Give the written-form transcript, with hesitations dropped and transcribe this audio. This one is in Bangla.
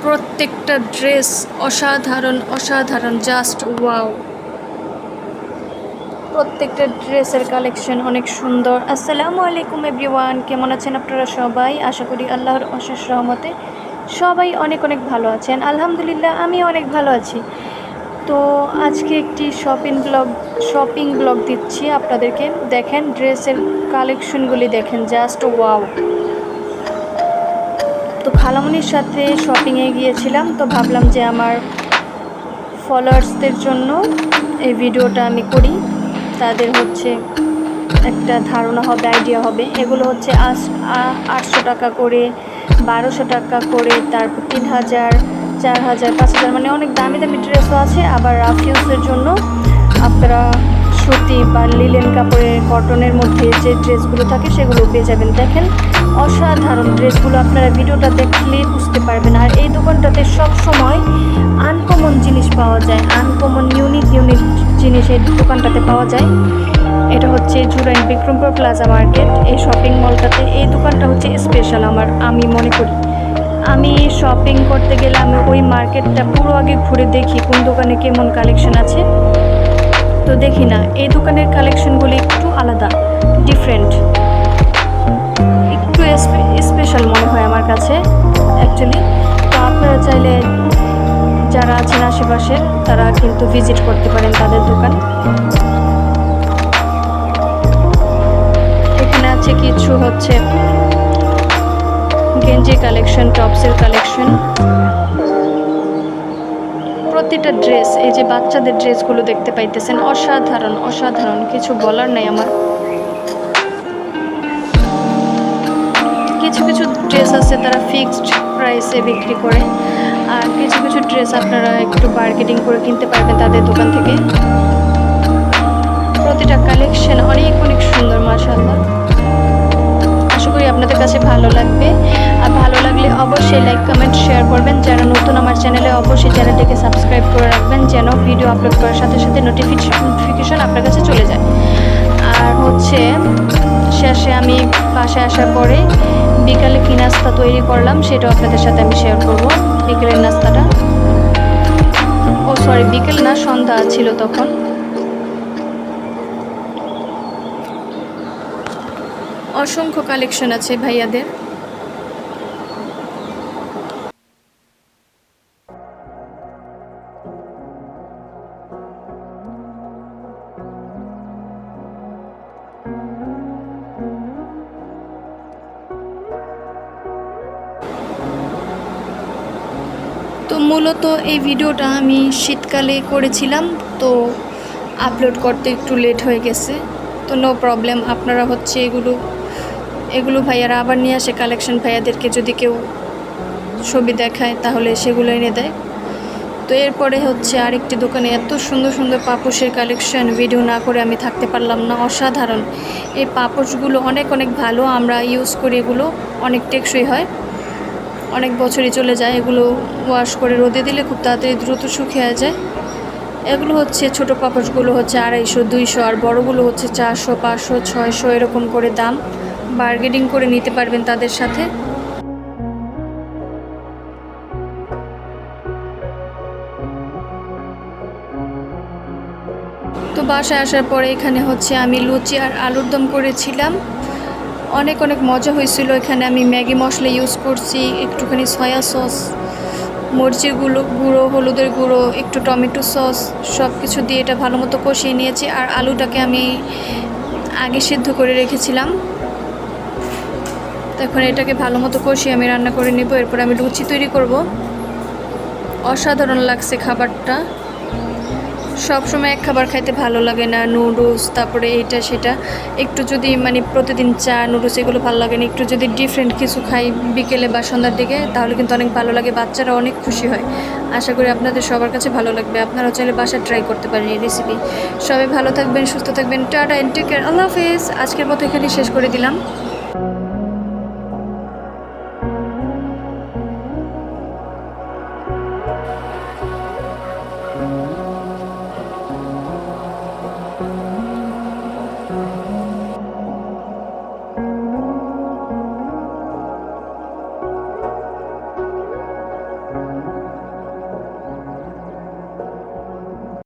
প্রত্যেকটা ড্রেস অসাধারণ অসাধারণ, জাস্ট ওয়াও। প্রত্যেকটা ড্রেসের কালেকশন অনেক সুন্দর। আসসালামু আলাইকুম এভরিওয়ান, কেমন আছেন আপনারা সবাই? আশা করি আল্লাহর অশেষ রহমতে সবাই অনেক অনেক ভালো আছেন। আলহামদুলিল্লাহ আমি অনেক ভালো আছি। তো আজকে একটি শপিং ব্লগ দিচ্ছি আপনাদেরকে। দেখেন ড্রেসের কালেকশনগুলি, দেখেন জাস্ট ওয়াও। তো খালামণির সাথে শপিংয়ে গিয়েছিলাম, তো ভাবলাম যে আমার ফলোয়ার্সদের জন্য এই ভিডিওটা আমি করি, তাদের হচ্ছে একটা ধারণা হবে, আইডিয়া হবে। এগুলো হচ্ছে 800 টাকা করে, 1200 টাকা করে, তারপর 3000, 4000, 5000, মানে অনেক দামি দামি ড্রেসও আছে। আবার রাফ ইউজের জন্য আপনারা সুতি বা লিলেন কাপড়ের, কটনের মধ্যে যে ড্রেসগুলো থাকে সেগুলো পেয়ে যাবেন। দেখেন অসাধারণ ড্রেসগুলো, আপনারা ভিডিওটা দেখলেই বুঝতে পারবেন। আর এই দোকানটাতে সব সময় আনকমন জিনিস পাওয়া যায়, আনকমন ইউনিক জিনিস এই দোকানটাতে পাওয়া যায়। এটা হচ্ছে জুরাইন বিক্রমপুর প্লাজা মার্কেট, এই শপিং মলটাতে। এই দোকানটা হচ্ছে স্পেশাল আমি মনে করি। আমি শপিং করতে গেলে আমি ওই মার্কেটটা পুরো আগে ঘুরে দেখি কোন দোকানে কেমন কালেকশন আছে। তো দেখি না, এই দোকানের কালেকশনগুলি একটু আলাদা, ডিফারেন্ট, একটু স্পেশাল মনে হয় আমার কাছে অ্যাকচুয়ালি। তো আপনারা চাইলে যারা আছেন আশেপাশে তারা কিন্তু ভিজিট করতে পারেন তাদের দোকান। এখানে আছে কিছু হচ্ছে গেঞ্জি কালেকশন, টপসের কালেকশন, প্রতিটা ড্রেস। এই যে বাচ্চাদের ড্রেসগুলো দেখতে পাইতেছেন, অসাধারণ অসাধারণ, কিছু বলার নাই আমার। কিছু কিছু ড্রেস আছে তারা ফিক্সড প্রাইসে বিক্রি করে, আর কিছু কিছু ড্রেস আপনারা একটু বার্গেনিং করে কিনতে পারবেন তাদের দোকান থেকে। প্রতিটা কালেকশন অনেক অনেক সুন্দর, মাশাআল্লাহ। আশা করি আপনাদের কাছে ভালো লাগবে। আর ভালো লাগলে অবশ্যই লাইক, কমেন্ট, শেয়ার করবেন। যারা নতুন আমার চ্যানেলে অবশ্যই চ্যানেলটিকে সাবস্ক্রাইব করে রাখবেন, যেন ভিডিও আপলোড করার সাথে সাথে নোটিফিকেশন আপনার কাছে চলে যায়। আর হচ্ছে শেষে আমি বাসায় আসার পরে বিকালে কী নাস্তা তৈরি করলাম সেটাও আপনাদের সাথে আমি শেয়ার করব। বিকেলের নাস্তাটা, বিকেল না, সন্ধ্যা ছিল তখন। অসংখ্য কালেকশন আছে ভাইয়াদের। তো মূলত এই ভিডিওটা আমি শীতকালে করেছিলাম, তো আপলোড করতে একটু লেট হয়ে গেছে। তো নো প্রবলেম, আপনারা হচ্ছে এগুলো ভাইয়ারা আবার নিয়ে আসে কালেকশন। ভাইয়াদেরকে যদি কেউ ছবি দেখায় তাহলে সেগুলো এনে দেয়। তো এরপরে হচ্ছে আরেকটি দোকানে এত সুন্দর সুন্দর পাপোশের কালেকশন, ভিডিও না করে আমি থাকতে পারলাম না। অসাধারণ এই পাপোশগুলো, অনেক অনেক ভালো, আমরা ইউজ করি, এগুলো অনেক টেকসই হয়, অনেক বছরই চলে যায়। এগুলো ওয়াশ করে রোদে দিলে খুব তাড়াতাড়ি দ্রুত শুকিয়ে যায়। এগুলো হচ্ছে ছোটো পাপোশগুলো হচ্ছে 250, 200, আর বড়গুলো হচ্ছে 400, 500, 600 এরকম করে দাম। বার্গেনিং করে নিতে পারবেন তাদের সাথে। তো বাসায় আসার পরে এখানে হচ্ছে আমি লুচি আর আলুর দম করেছিলাম, অনেক অনেক মজা হয়েছিল। এখানে আমি ম্যাগি মশলা ইউজ করছি, একটুখানি সয়া সস, মরিচের গুঁড়ো, হলুদের গুঁড়ো, একটু টমেটো সস, সব কিছু দিয়ে এটা ভালো মতো কষিয়ে নিয়েছি। আর আলুটাকে আমি আগে সিদ্ধ করে রেখেছিলাম। তো এখন এটাকে ভালো মতো কষিয়ে আমি রান্না করে নেব, এরপর আমি লুচি তৈরি করব। অসাধারণ লাগছে খাবারটা। সবসময় এক খাবার খাইতে ভালো লাগে না, নুডলস, তারপরে এইটা সেটা। একটু যদি মানে প্রতিদিন চা, নুডলস এগুলো ভালো লাগে না, একটু যদি ডিফারেন্ট কিছু খাই বিকেলে বা সন্ধ্যার দিকে, তাহলে কিন্তু অনেক ভালো লাগে, বাচ্চারা অনেক খুশি হয়। আশা করি আপনাদের সবার কাছে ভালো লাগবে, আপনারাও চাইলে বাসায় ট্রাই করতে পারেন এই রেসিপি। সবাই ভালো থাকবেন, সুস্থ থাকবেন, টাটা এন্ড টেক কেয়ার, আল্লাহ হাফেজ। আজকের মতো এখানেই শেষ করে দিলাম।